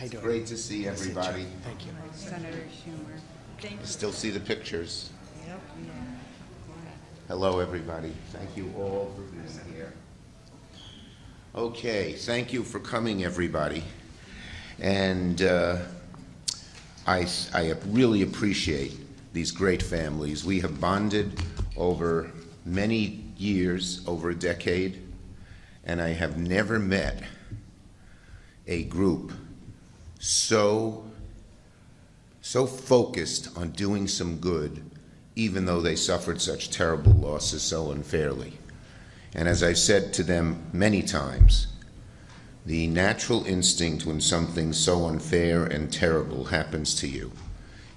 It's great to see everybody. Thank you. Senator Schumer. Thank you. Still see the pictures. Yep. Hello, everybody. Thank you all for being here. Okay, thank you for coming, everybody. And I really appreciate these great families. We have bonded over many years, over a decade, and I have never met a group so focused on doing some good, even though they suffered such terrible losses so unfairly. And as I've said to them many times, the natural instinct when something so unfair and terrible happens to you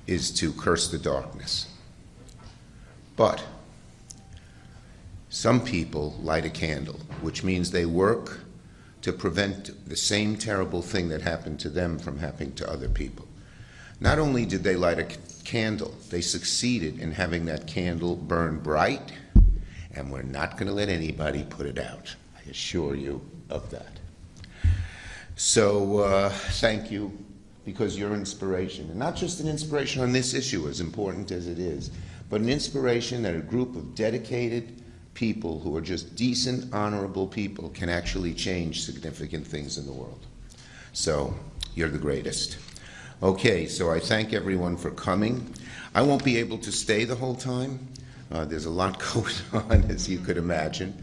is to curse the darkness. But some people light a candle, which means they work to prevent the same terrible thing that happened to them from happening to other people. Not only did they light a candle, they succeeded in having that candle burn bright, and we're not going to let anybody put it out. I assure you of that. So thank you, because you're inspiration, and not just an inspiration on this issue, as important as it is, but an inspiration that a group of dedicated people who are just decent, honorable people can actually change significant things in the world. So you're the greatest. Okay, so I thank everyone for coming. I won't be able to stay the whole time. There's a lot going on, as you could imagine.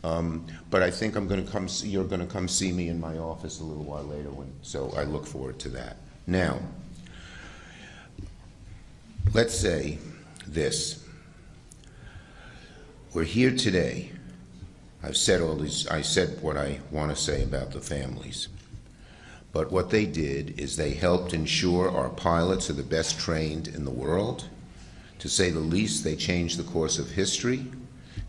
But I think I'm going to come. You're going to come see me in my office a little while later. So I look forward to that. Now, let's say this. We're here today. I've said all these. I said what I want to say about the families. But what they did is they helped ensure our pilots are the best trained in the world. To say the least, they changed the course of history.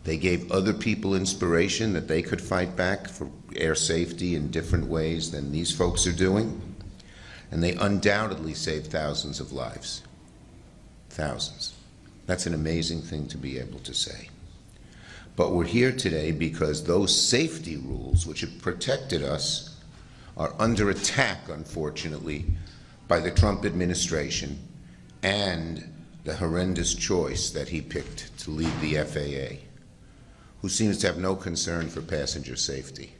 They gave other people inspiration that they could fight back for air safety in different ways than these folks are doing. And they undoubtedly saved thousands of lives. Thousands. That's an amazing thing to be able to say. But we're here today because those safety rules, which have protected us, are under attack, unfortunately, by the Trump administration and the horrendous choice that he picked to lead the FAA, who seems to have no concern for passenger safety.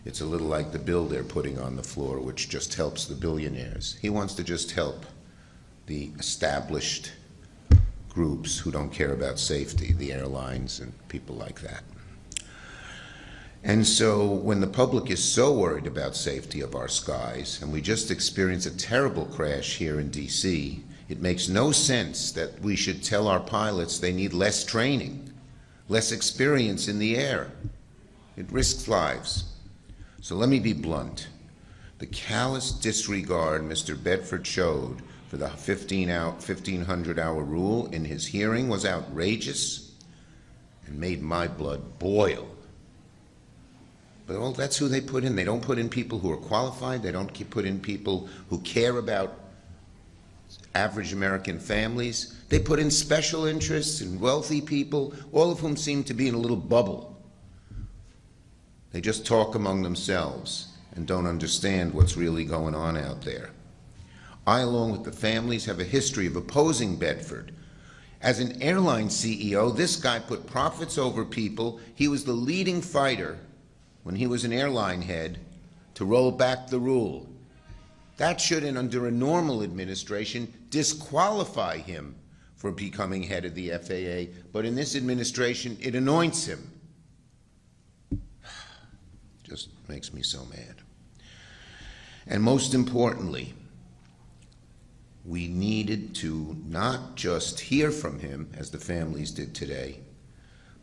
It's a little like the bill they're putting on the floor, which just helps the billionaires. He wants to just help the established groups who don't care about safety, the airlines and people like that. And so when the public is so worried about safety of our skies, and we just experienced a terrible crash here in DC, it makes no sense that we should tell our pilots they need less training, less experience in the air. It risks lives. So let me be blunt. The callous disregard Mr. Bedford showed for the 1,500-hour rule in his hearing was outrageous and made my blood boil. But well, that's who they put in. They don't put in people who are qualified. They don't put in people who care about average American families. They put in special interests and wealthy people, all of whom seem to be in a little bubble. They just talk among themselves and don't understand what's really going on out there. I, along with the families, have a history of opposing Bedford. As an airline CEO, this guy put profits over people. He was the leading fighter when he was an airline head to roll back the rule. That should, under a normal administration, disqualify him for becoming head of the FAA, but in this administration, it anoints him. Just makes me so mad. And most importantly, we needed to not just hear from him, as the families did today,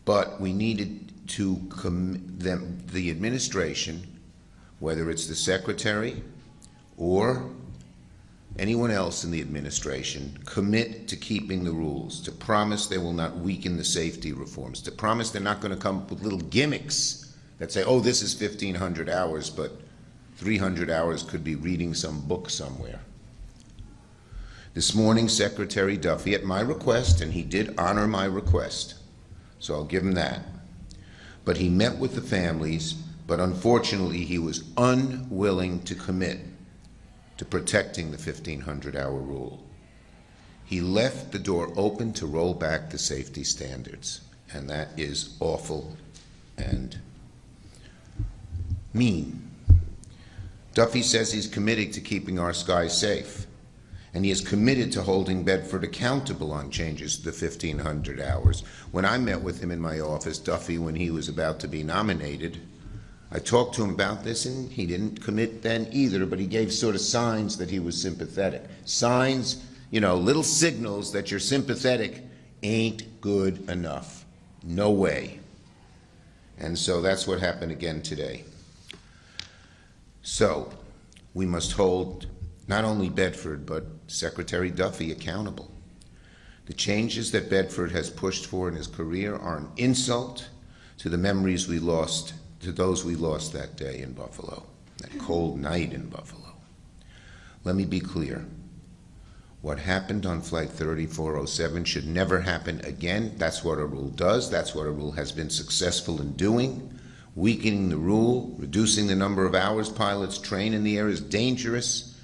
but we needed to the administration, whether it's the secretary or anyone else in the administration, commit to keeping the rules, to promise they will not weaken the safety reforms, to promise they're not going to come up with little gimmicks that say, oh, this is 1,500 hours, but 300 hours could be reading some book somewhere. This morning, Secretary Duffy, at my request, and he did honor my request, so I'll give him that, but he met with the families, but unfortunately he was unwilling to commit to protecting the 1,500-hour rule. He left the door open to roll back the safety standards, and that is awful and mean. Duffy says he's committed to keeping our skies safe, and he is committed to holding Bedford accountable on changes to the 1,500 hours. When I met with him in my office, Duffy, when he was about to be nominated, I talked to him about this, and he didn't commit then either, but he gave sort of signs that he was sympathetic. Signs, you know, little signals that you're sympathetic ain't good enough. No way. And so that's what happened again today. So we must hold not only Bedford, but Secretary Duffy accountable. The changes that Bedford has pushed for in his career are an insult to the memories we lost, to those we lost that day in Buffalo, that cold night in Buffalo. Let me be clear. What happened on Flight 3407 should never happen again. That's what a rule does. That's what a rule has been successful in doing. Weakening the rule, reducing the number of hours pilots train in the air is dangerous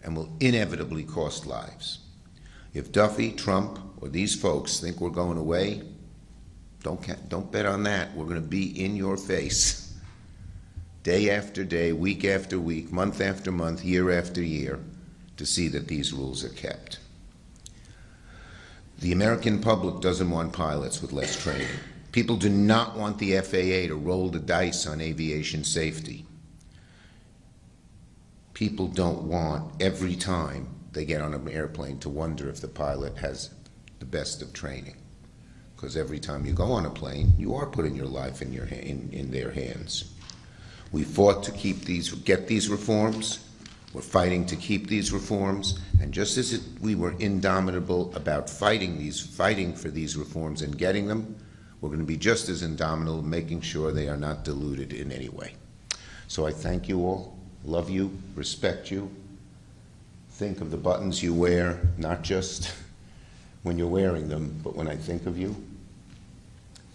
and will inevitably cost lives. If Duffy, Trump, or these folks think we're going away, don't bet on that. We're going to be in your face day after day, week after week, month after month, year after year, to see that these rules are kept. The American public doesn't want pilots with less training. People do not want the FAA to roll the dice on aviation safety. People don't want every time they get on an airplane to wonder if the pilot has the best of training. Because every time you go on a plane, you are putting your life in their hands. We fought to get these reforms. We're fighting to keep these reforms, and just as we were indomitable about fighting for these reforms and getting them, we're going to be just as indomitable making sure they are not diluted in any way. So I thank you all, love you, respect you. Think of the buttons you wear, not just when you're wearing them, but when I think of you.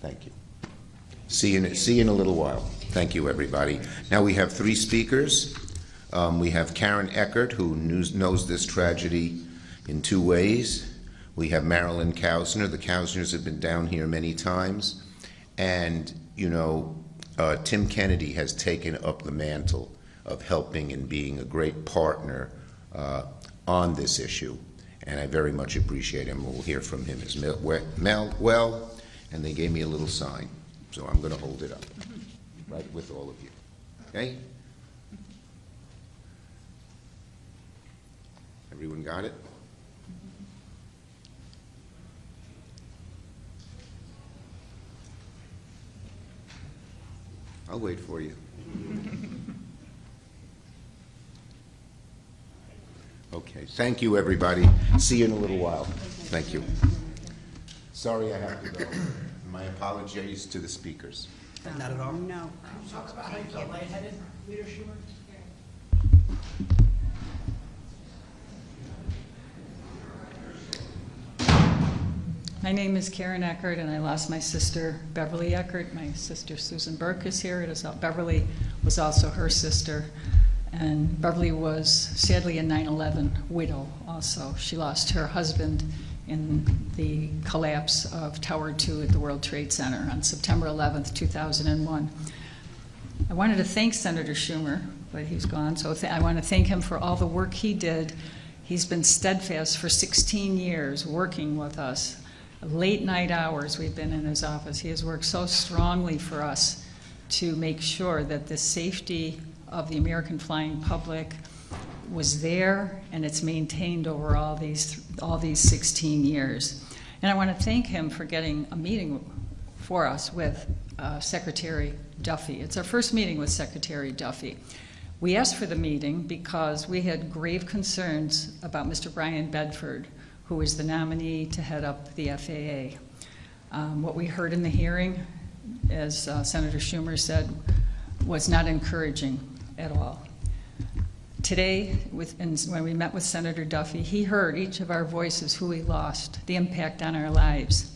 Thank you. See you in a little while. Thank you, everybody. Now we have three speakers. We have Karen Eckert, who knows this tragedy in two ways. We have Marilyn Kausner. The Kausners have been down here many times. And, you know, Tim Kennedy has taken up the mantle of helping and being a great partner on this issue. And I very much appreciate him. We'll hear from him as well. And they gave me a little sign. So I'm going to hold it up, right with all of you. Okay? Everyone got it? I'll wait for you. Okay, thank you, everybody. See you in a little while. Thank you. Sorry I have to go. My apologies to the speakers. Not at all. No. Talk about how you felt lightheaded, Leader Schumer. My name is Karen Eckert, and I lost my sister, Beverly Eckert. My sister, Susan Burke, is here. Beverly was also her sister. And Beverly was sadly a 9/11 widow also. She lost her husband in the collapse of Tower 2 at the World Trade Center on September 11th, 2001. I wanted to thank Senator Schumer, but he's gone, so I want to thank him for all the work he did. He's been steadfast for 16 years working with us. Late night hours we've been in his office. He has worked so strongly for us to make sure that the safety of the American flying public was there, and it's maintained over all these 16 years. And I want to thank him for getting a meeting for us with Secretary Duffy. It's our first meeting with Secretary Duffy. We asked for the meeting because we had grave concerns about Mr. Brian Bedford, who is the nominee to head up the FAA. What we heard in the hearing, as Senator Schumer said, was not encouraging at all. Today, when we met with Senator Duffy, he heard each of our voices, who we lost, the impact on our lives.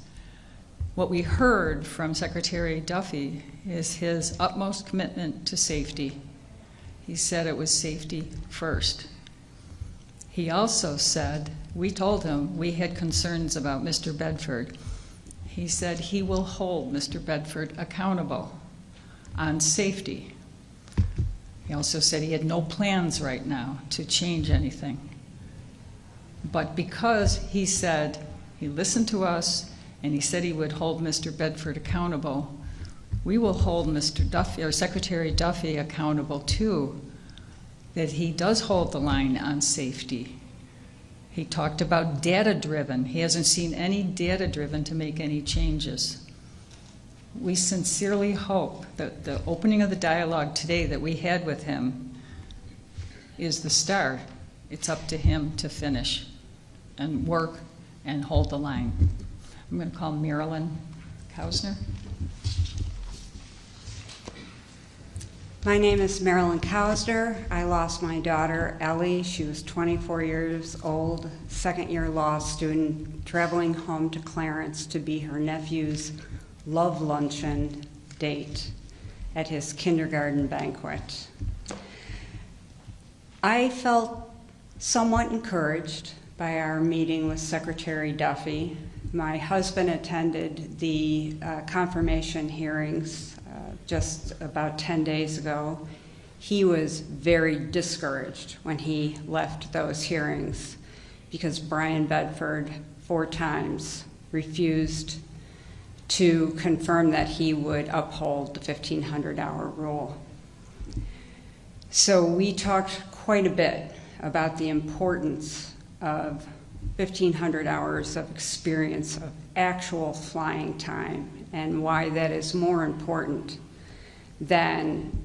What we heard from Secretary Duffy is his utmost commitment to safety. He said it was safety first. He also said, we told him we had concerns about Mr. Bedford. He said he will hold Mr. Bedford accountable on safety. He also said he had no plans right now to change anything. But because he said he listened to us and he said he would hold Mr. Bedford accountable, we will hold Mr. Duffy, or Secretary Duffy, accountable too, that he does hold the line on safety. He talked about data-driven. He hasn't seen any data-driven to make any changes. We sincerely hope that the opening of the dialogue today that we had with him is the start. It's up to him to finish and work and hold the line. I'm going to call Marilyn Kausner. My name is Marilyn Kausner. I lost my daughter, Ellie. She was 24 years old, second-year law student, traveling home to Clarence to be her nephew's love luncheon date at his kindergarten banquet. I felt somewhat encouraged by our meeting with Secretary Duffy. My husband attended the confirmation hearings just about 10 days ago. He was very discouraged when he left those hearings because Brian Bedford 4 times refused to confirm that he would uphold the 1,500-hour rule. So we talked quite a bit about the importance of 1,500 hours of experience of actual flying time and why that is more important than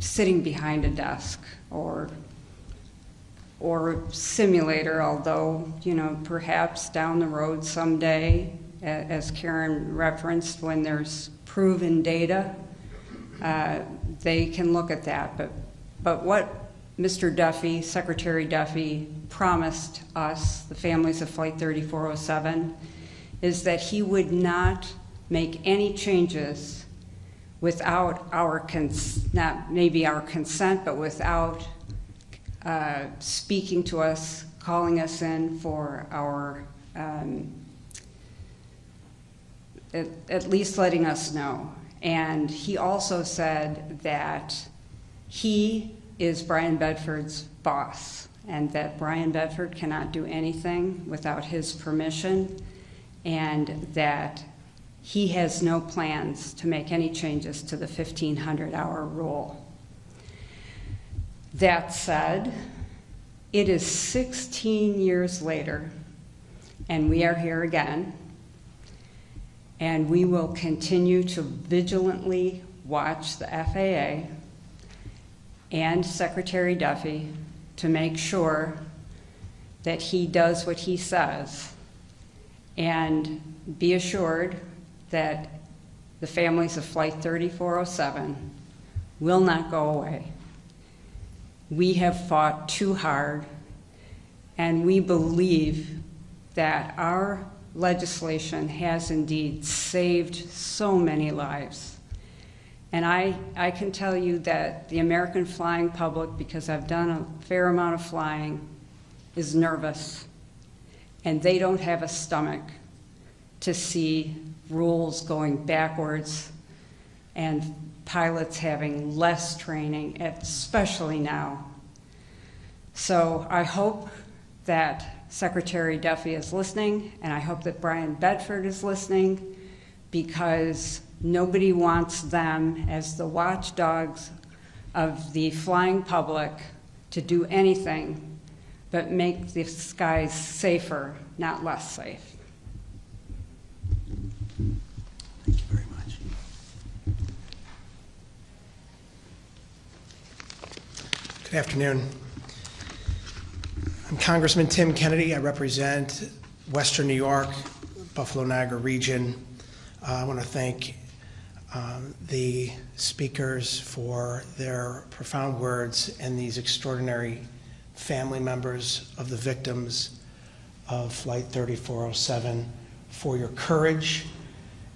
sitting behind a desk or simulator, although, perhaps down the road someday, as Karen referenced, when there's proven data, they can look at that. But what Mr. Duffy, Secretary Duffy, promised us, the families of Flight 3407, is that he would not make any changes without our, not maybe our consent, but without speaking to us, calling us in for our, at least letting us know. And he also said that he is Brian Bedford's boss and that Brian Bedford cannot do anything without his permission, and that he has no plans to make any changes to the 1,500-hour rule. That said, it is 16 years later, and we are here again, and we will continue to vigilantly watch the FAA and Secretary Duffy to make sure that he does what he says, and be assured that the families of Flight 3407 will not go away. We have fought too hard, and we believe that our legislation has indeed saved so many lives. And I can tell you that the American flying public, because I've done a fair amount of flying, is nervous, and they don't have a stomach to see rules going backwards and pilots having less training, especially now. So I hope that Secretary Duffy is listening, and I hope that Brian Bedford is listening, because nobody wants them as the watchdogs of the flying public to do anything but make the skies safer, not less safe. Thank you very much. Good afternoon. I'm Congressman Tim Kennedy. I represent Western New York, Buffalo Niagara region. I want to thank the speakers for their profound words and these extraordinary family members of the victims of Flight 3407 for your courage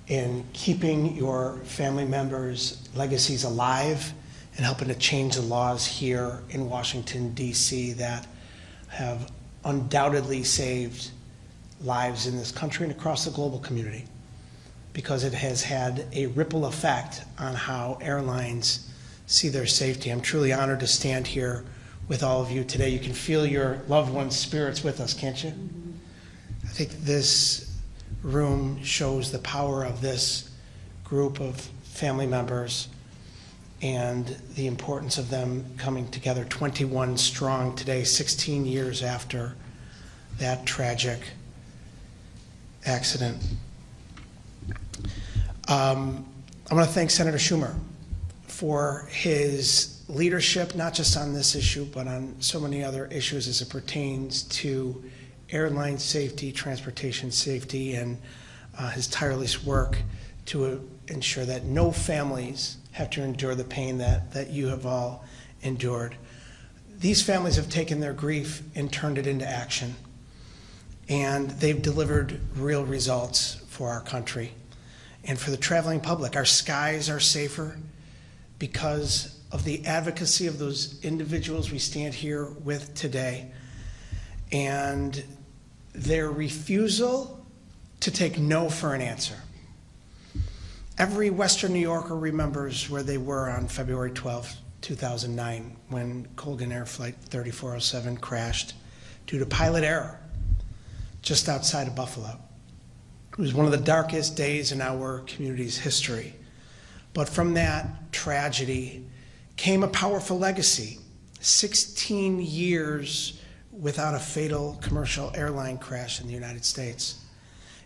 in keeping your family members' legacies alive and helping to change the laws here in Washington, D.C. that have undoubtedly saved lives in this country and across the global community, because it has had a ripple effect on how airlines see their safety. I'm truly honored to stand here with all of you today. You can feel your loved ones' spirits with us, can't you? I think this room shows the power of this group of family members and the importance of them coming together, 21 strong today, 16 years after that tragic accident. I want to thank Senator Schumer for his leadership, not just on this issue, but on so many other issues as it pertains to airline safety, transportation safety, and his tireless work to ensure that no families have to endure the pain that you have all endured. These families have taken their grief and turned it into action, and they've delivered real results for our country and for the traveling public. Our skies are safer because of the advocacy of those individuals we stand here with today, and their refusal to take no for an answer. Every Western New Yorker remembers where they were on February 12, 2009, when Colgan Air Flight 3407 crashed due to pilot error just outside of Buffalo. It was one of the darkest days in our community's history. But from that tragedy came a powerful legacy. 16 years without a fatal commercial airline crash in the United States.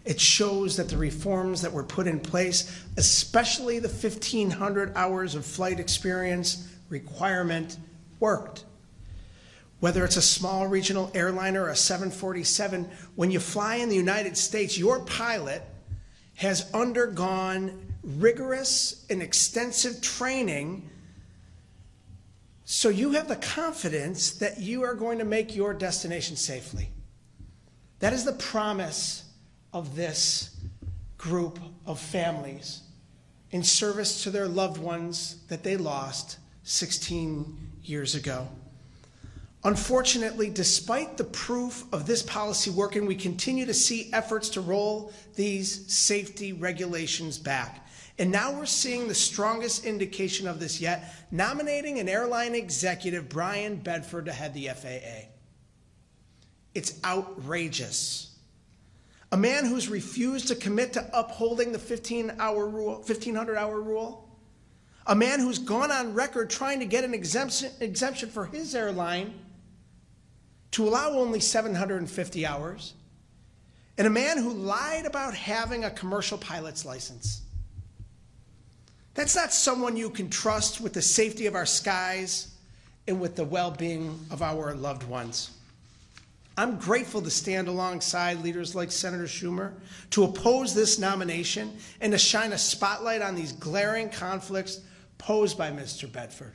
It shows that the reforms that were put in place, especially the 1,500 hours of flight experience requirement, worked. Whether it's a small regional airliner or a 747, when you fly in the United States, your pilot has undergone rigorous and extensive training, so you have the confidence that you are going to make your destination safely. That is the promise of this group of families in service to their loved ones that they lost 16 years ago. Unfortunately, despite the proof of this policy working, we continue to see efforts to roll these safety regulations back. And now we're seeing the strongest indication of this yet, nominating an airline executive, Brian Bedford, to head the FAA. It's outrageous. A man who's refused to commit to upholding the 1,500-hour rule. A man who's gone on record trying to get an exemption for his airline to allow only 750 hours. And a man who lied about having a commercial pilot's license. That's not someone you can trust with the safety of our skies and with the well-being of our loved ones. I'm grateful to stand alongside leaders like Senator Schumer to oppose this nomination and to shine a spotlight on these glaring conflicts posed by Mr. Bedford.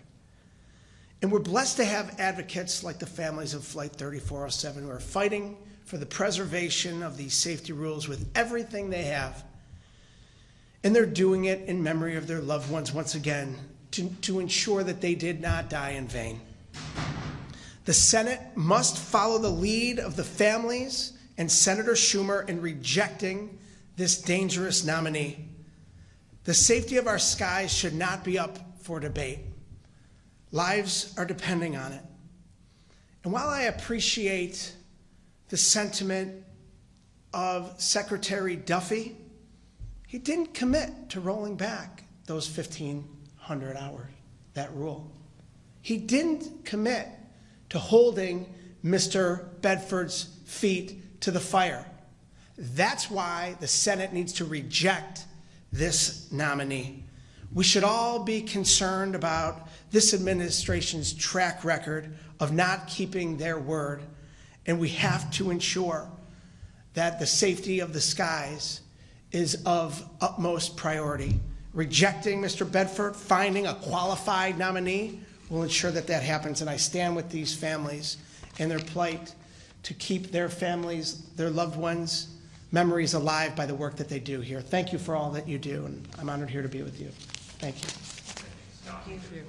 And we're blessed to have advocates like the families of Flight 3407 who are fighting for the preservation of these safety rules with everything they have. And they're doing it in memory of their loved ones once again to ensure that they did not die in vain. The Senate must follow the lead of the families and Senator Schumer in rejecting this dangerous nominee. The safety of our skies should not be up for debate. Lives are depending on it. And while I appreciate the sentiment of Secretary Duffy, he didn't commit to rolling back those 1,500 hours, that rule. He didn't commit to holding Mr. Bedford's feet to the fire. That's why the Senate needs to reject this nominee. We should all be concerned about this administration's track record of not keeping their word, and we have to ensure that the safety of the skies is of utmost priority. Rejecting Mr. Bedford, finding a qualified nominee, will ensure that that happens, and I stand with these families in their plight to keep their families, their loved ones' memories alive by the work that they do here. Thank you for all that you do, and I'm honored here to be with you. Thank you. Thank you.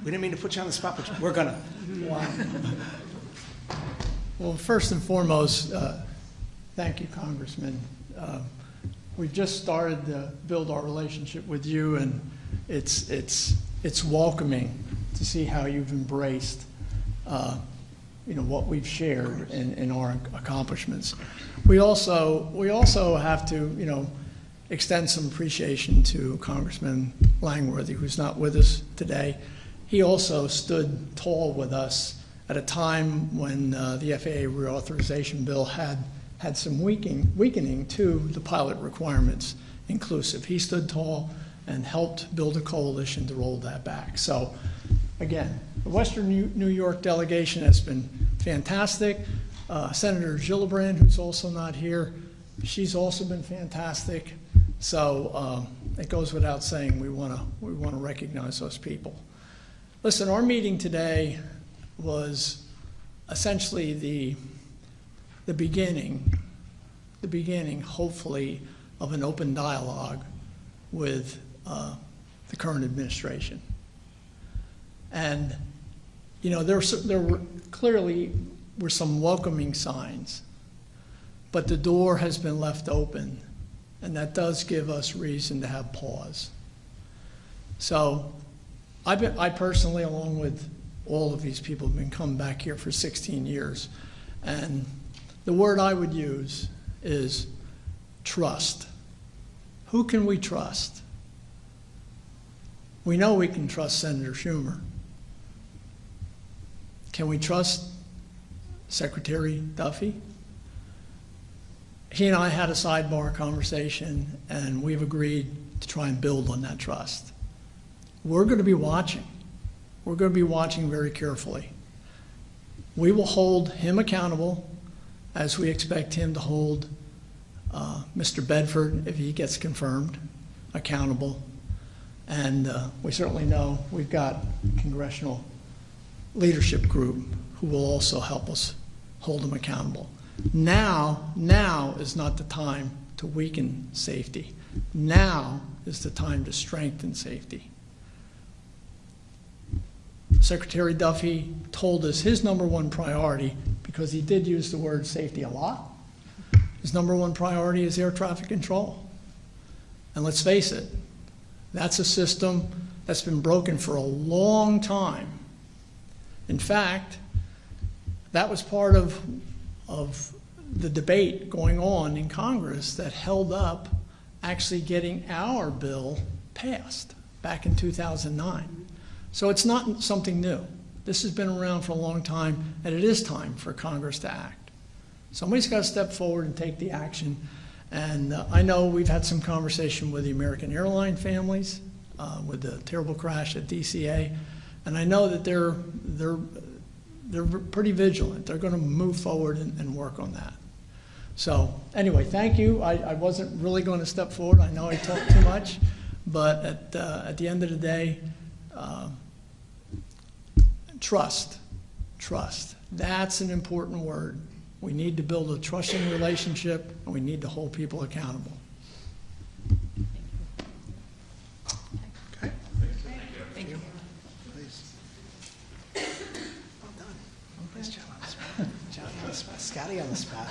We didn't mean to put you on the spot, but we're gonna. Well, first and foremost, thank you, Congressman. We've just started to build our relationship with you, and it's welcoming to see how you've embraced, what we've shared in our accomplishments. We also have to, extend some appreciation to Congressman Langworthy, who's not with us today. He also stood tall with us at a time when the FAA reauthorization bill had some weakening to the pilot requirements inclusive. He stood tall and helped build a coalition to roll that back. So again, the Western New York delegation has been fantastic. Senator Gillibrand, who's also not here, she's also been fantastic. So it goes without saying we want to recognize those people. Listen, our meeting today was essentially the beginning, hopefully, of an open dialogue with the current administration. And, there were clearly some welcoming signs, but the door has been left open, and that does give us reason to have pause. So I personally, along with all of these people, have been coming back here for 16 years, and the word I would use is trust. Who can we trust? We know we can trust Senator Schumer. Can we trust Secretary Duffy? He and I had a sidebar conversation, and we've agreed to try and build on that trust. We're going to be watching. We're going to be watching very carefully. We will hold him accountable as we expect him to hold Mr. Bedford, if he gets confirmed, accountable. And we certainly know we've got a Congressional leadership group who will also help us hold him accountable. Now is not the time to weaken safety. Now is the time to strengthen safety. Secretary Duffy told us his number one priority, because he did use the word safety a lot, his number one priority is air traffic control. And let's face it, that's a system that's been broken for a long time. In fact, that was part of the debate going on in Congress that held up actually getting our bill passed back in 2009. So it's not something new. This has been around for a long time, and it is time for Congress to act. Somebody's got to step forward and take the action. And I know we've had some conversation with the American airline families with the terrible crash at DCA, and I know that they're pretty vigilant. They're going to move forward and work on that. So anyway, thank you. I wasn't really going to step forward. I know I talked too much, but at the end of the day, trust. That's an important word. We need to build a trusting relationship, and we need to hold people accountable. Okay. Thank you. Please. Well done. Nice job on the spot. Scotty on the spot.